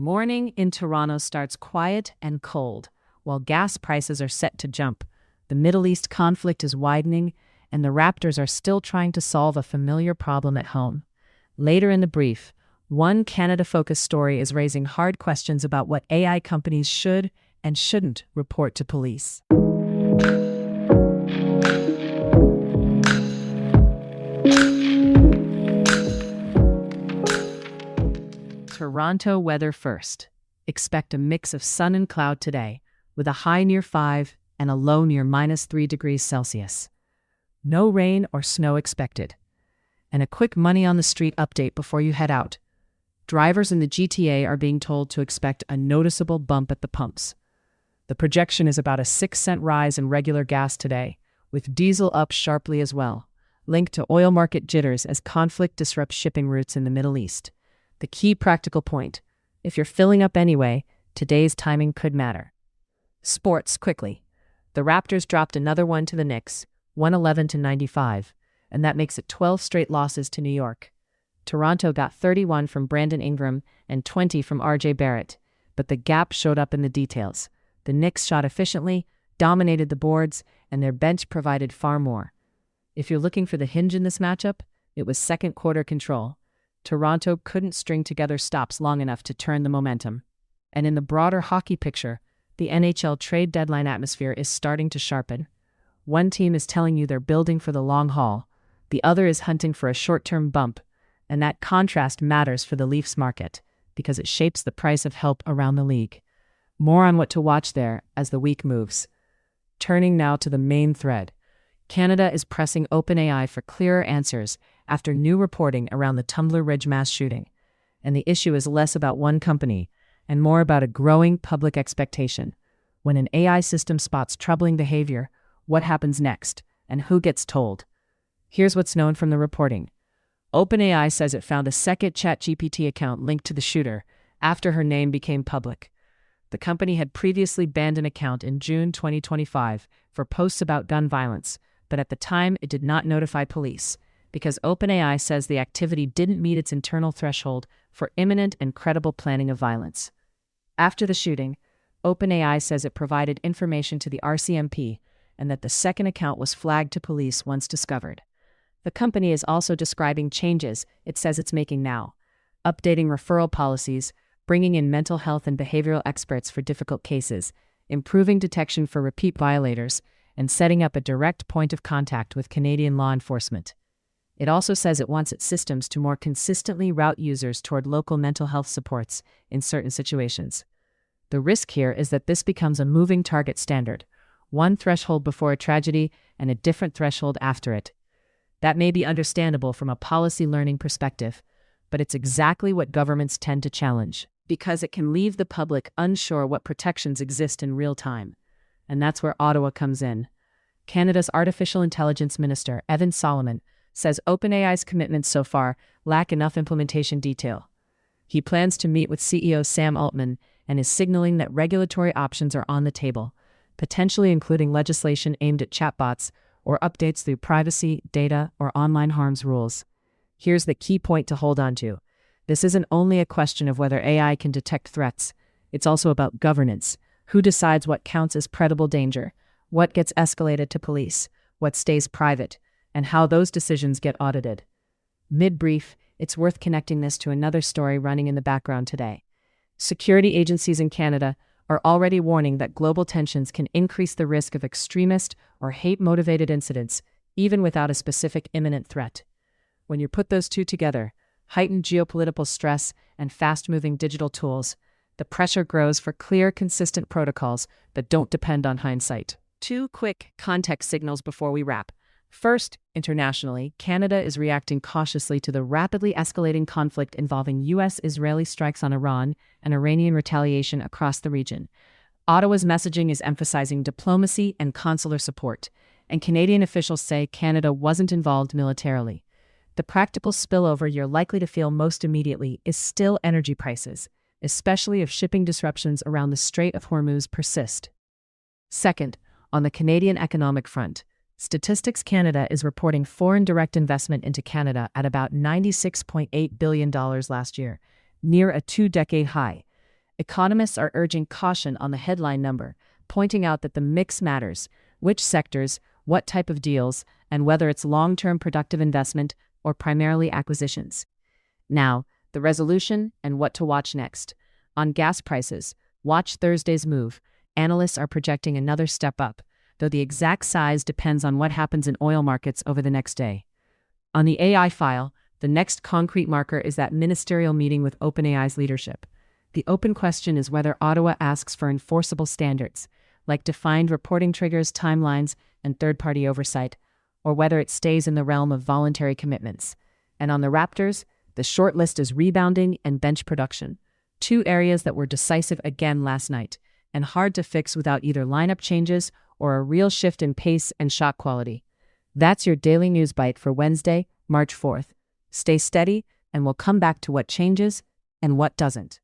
Morning in Toronto starts quiet and cold, while gas prices are set to jump. The Middle East conflict is widening, and the Raptors are still trying to solve a familiar problem at home. Later in the brief, one Canada-focused story is raising hard questions about what AI companies should and shouldn't report to police. Toronto weather first. Expect a mix of sun and cloud today, with a high near 5 and a low near -3 degrees Celsius. No rain or snow expected. And a quick money on the street update before you head out. Drivers in the GTA are being told to expect a noticeable bump at the pumps. The projection is about a 6-cent rise in regular gas today, with diesel up sharply as well, linked to oil market jitters as conflict disrupts shipping routes in the Middle East. The key practical point: if you're filling up anyway, today's timing could matter. Sports quickly. The Raptors dropped another one to the Knicks, 111-95, and that makes it 12 straight losses to New York. Toronto got 31 from Brandon Ingram and 20 from RJ Barrett, but the gap showed up in the details. The Knicks shot efficiently, dominated the boards, and their bench provided far more. If you're looking for the hinge in this matchup, it was second quarter control. Toronto couldn't string together stops long enough to turn the momentum. And in the broader hockey picture, the NHL trade deadline atmosphere is starting to sharpen. One team is telling you they're building for the long haul, the other is hunting for a short-term bump, and that contrast matters for the Leafs market because it shapes the price of help around the league. More on what to watch there as the week moves. Turning now to the main thread. Canada is pressing OpenAI for clearer answers after new reporting around the Tumbler Ridge mass shooting. And the issue is less about one company and more about a growing public expectation. When an AI system spots troubling behavior, what happens next and who gets told? Here's what's known from the reporting. OpenAI says it found a second ChatGPT account linked to the shooter after her name became public. The company had previously banned an account in June 2025 for posts about gun violence, but at the time it did not notify police because OpenAI says the activity didn't meet its internal threshold for imminent and credible planning of violence. After the shooting, OpenAI says it provided information to the RCMP and that the second account was flagged to police once discovered. The company is also describing changes it says it's making now, updating referral policies, bringing in mental health and behavioral experts for difficult cases, improving detection for repeat violators, and setting up a direct point of contact with Canadian law enforcement. It also says it wants its systems to more consistently route users toward local mental health supports in certain situations. The risk here is that this becomes a moving target standard, one threshold before a tragedy and a different threshold after it. That may be understandable from a policy learning perspective, but it's exactly what governments tend to challenge, because it can leave the public unsure what protections exist in real time. And that's where Ottawa comes in. Canada's Artificial Intelligence Minister, Evan Solomon, says OpenAI's commitments so far lack enough implementation detail. He plans to meet with CEO Sam Altman and is signaling that regulatory options are on the table, potentially including legislation aimed at chatbots or updates through privacy, data, or online harms rules. Here's the key point to hold on to. This isn't only a question of whether AI can detect threats. It's also about governance. Who decides what counts as credible danger, what gets escalated to police, what stays private, and how those decisions get audited. Mid-brief, it's worth connecting this to another story running in the background today. Security agencies in Canada are already warning that global tensions can increase the risk of extremist or hate-motivated incidents, even without a specific imminent threat. When you put those two together, heightened geopolitical stress and fast-moving digital tools, the pressure grows for clear, consistent protocols that don't depend on hindsight. Two quick context signals before we wrap. First, internationally, Canada is reacting cautiously to the rapidly escalating conflict involving U.S.-Israeli strikes on Iran and Iranian retaliation across the region. Ottawa's messaging is emphasizing diplomacy and consular support, and Canadian officials say Canada wasn't involved militarily. The practical spillover you're likely to feel most immediately is still energy prices, especially if shipping disruptions around the Strait of Hormuz persist. Second, on the Canadian economic front, Statistics Canada is reporting foreign direct investment into Canada at about $96.8 billion last year, near a two-decade high. Economists are urging caution on the headline number, pointing out that the mix matters: which sectors, what type of deals, and whether it's long-term productive investment or primarily acquisitions. Now, the resolution and what to watch next. On gas prices, watch Thursday's move. Analysts are projecting another step up, though the exact size depends on what happens in oil markets over the next day. On the AI file, the next concrete marker is that ministerial meeting with OpenAI's leadership. The open question is whether Ottawa asks for enforceable standards, like defined reporting triggers, timelines, and third-party oversight, or whether it stays in the realm of voluntary commitments. And on the Raptors, the short list is rebounding and bench production, two areas that were decisive again last night, and hard to fix without either lineup changes or a real shift in pace and shot quality. That's your daily news bite for Wednesday, March 4th. Stay steady, and we'll come back to what changes and what doesn't.